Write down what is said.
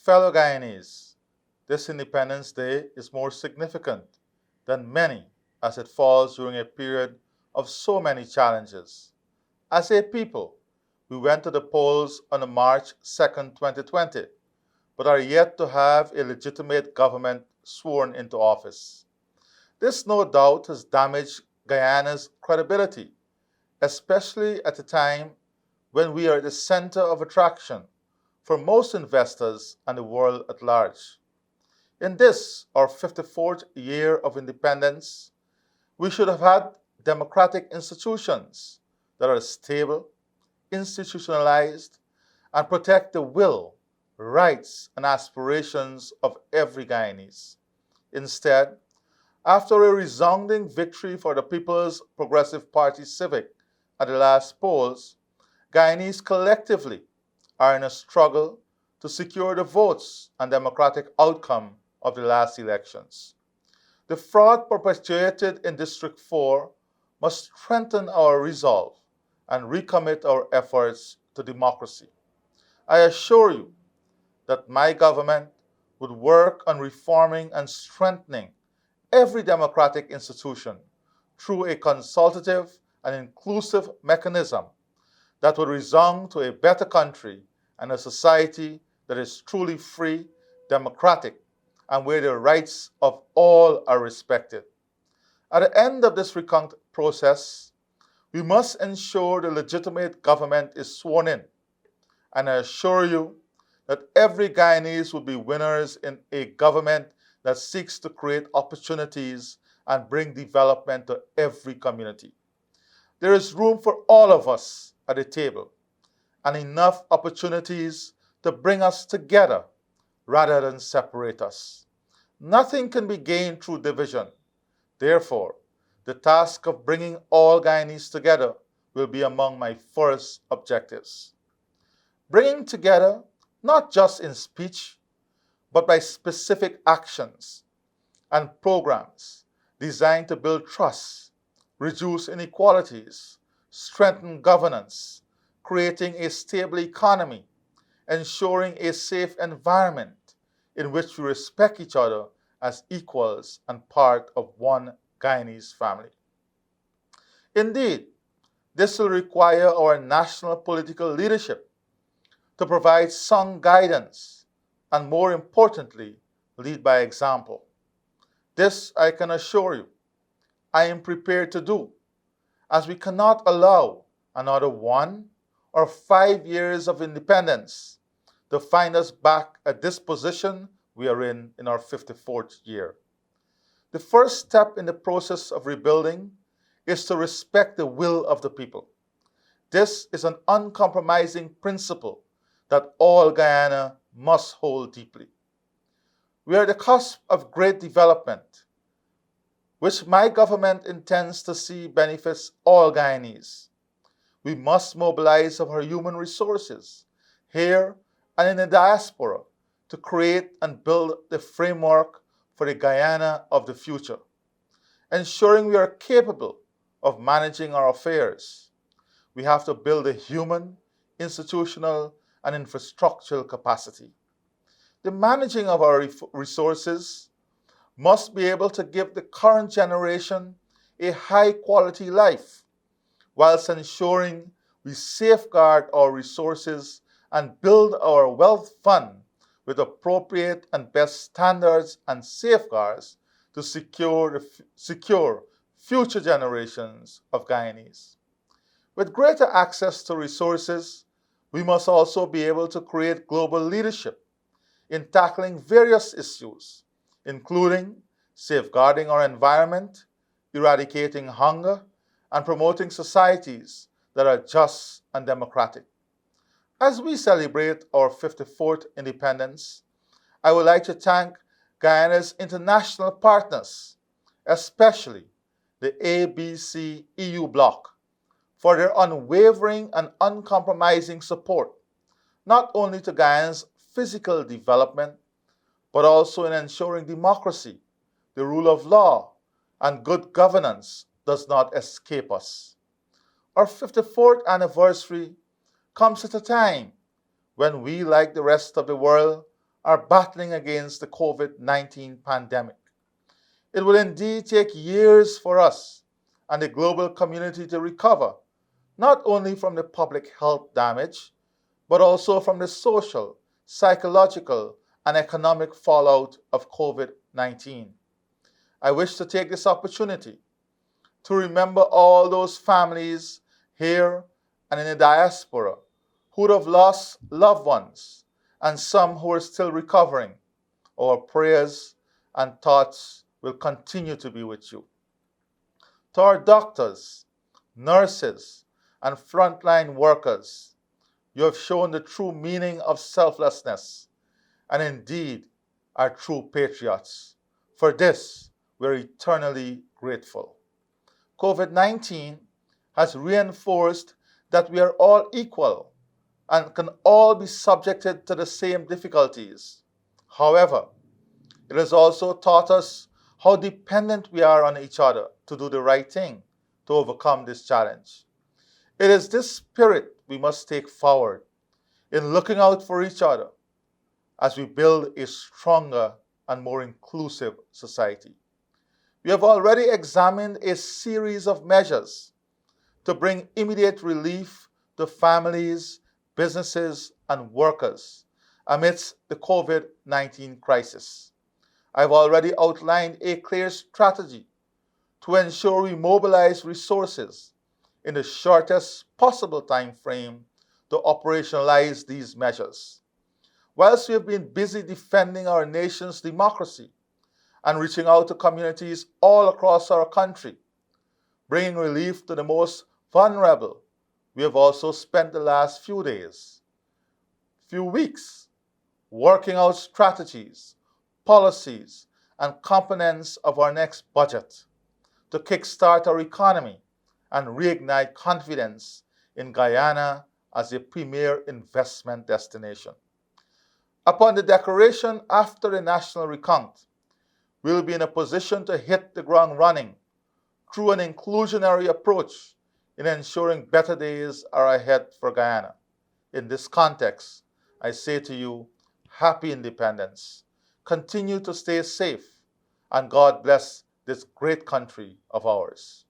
Fellow Guyanese, this Independence Day is more significant than many as it falls during a period of so many challenges. As a people, we went to the polls on March 2nd, 2020, but are yet to have a legitimate government sworn into office. This no doubt has damaged Guyana's credibility, especially at a time when we are at the center of attraction for most investors and the world at large. In this, our 54th year of independence, we should have had democratic institutions that are stable, institutionalized, and protect the will, rights, and aspirations of every Guyanese. Instead, after a resounding victory for the People's Progressive Party Civic at the last polls, Guyanese collectively are in a struggle to secure the votes and democratic outcome of the last elections. The fraud perpetuated in District 4 must strengthen our resolve and recommit our efforts to democracy. I assure you that my government would work on reforming and strengthening every democratic institution through a consultative and inclusive mechanism that would resound to a better country and a society that is truly free, democratic, and where the rights of all are respected. At the end of this recount process, we must ensure the legitimate government is sworn in, and I assure you that every Guyanese will be winners in a government that seeks to create opportunities and bring development to every community. There is room for all of us at the table and enough opportunities to bring us together rather than separate us. Nothing can be gained through division. Therefore, the task of bringing all Guyanese together will be among my first objectives. Bringing together, not just in speech, but by specific actions and programs designed to build trust, reduce inequalities, strengthen governance, creating a stable economy, ensuring a safe environment in which we respect each other as equals and part of one Guyanese family. Indeed, this will require our national political leadership to provide sound guidance and, more importantly, lead by example. This I can assure you, I am prepared to do, as we cannot allow another 1 or 5 years of independence to find us back at this position we are in our 54th year. The first step in the process of rebuilding is to respect the will of the people. This is an uncompromising principle that all Guyana must hold deeply. We are at the cusp of great development, which my government intends to see benefits all Guyanese. We must mobilize our human resources here and in the diaspora to create and build the framework for the Guyana of the future, ensuring we are capable of managing our affairs. We have to build a human, institutional, and infrastructural capacity. The managing of our resources must be able to give the current generation a high quality life, whilst ensuring we safeguard our resources and build our wealth fund with appropriate and best standards and safeguards to secure future generations of Guyanese. With greater access to resources, we must also be able to create global leadership in tackling various issues, including safeguarding our environment, eradicating hunger, and promoting societies that are just and democratic. As we celebrate our 54th independence, I would like to thank Guyana's international partners, especially the ABC EU bloc, for their unwavering and uncompromising support, not only to Guyana's physical development, but also in ensuring democracy, the rule of law, and good governance does not escape us. Our 54th anniversary comes at a time when we, like the rest of the world, are battling against the COVID-19 pandemic. It will indeed take years for us and the global community to recover, not only from the public health damage, but also from the social, psychological, and economic fallout of COVID 19. I wish to take this opportunity to remember all those families here and in the diaspora who would have lost loved ones and some who are still recovering. Our prayers and thoughts will continue to be with you. To our doctors, nurses, and frontline workers, you have shown the true meaning of selflessness and indeed are true patriots. For this, we're eternally grateful. COVID 19 has reinforced that we are all equal and can all be subjected to the same difficulties. However, it has also taught us how dependent we are on each other to do the right thing to overcome this challenge. It is this spirit we must take forward in looking out for each other as we build a stronger and more inclusive society. We have already examined a series of measures to bring immediate relief to families, businesses, and workers amidst the COVID 19 crisis. I've already outlined a clear strategy to ensure we mobilize resources in the shortest possible time frame to operationalize these measures. Whilst we have been busy defending our nation's democracy and reaching out to communities all across our country, bringing relief to the most vulnerable, we have also spent the last few days, few weeks, working out strategies, policies, and components of our next budget to kickstart our economy and reignite confidence in Guyana as a premier investment destination. Upon the declaration after the national recount, we will be in a position to hit the ground running through an inclusionary approach in ensuring better days are ahead for Guyana. In this context, I say to you, happy independence. Continue to stay safe, and God bless this great country of ours.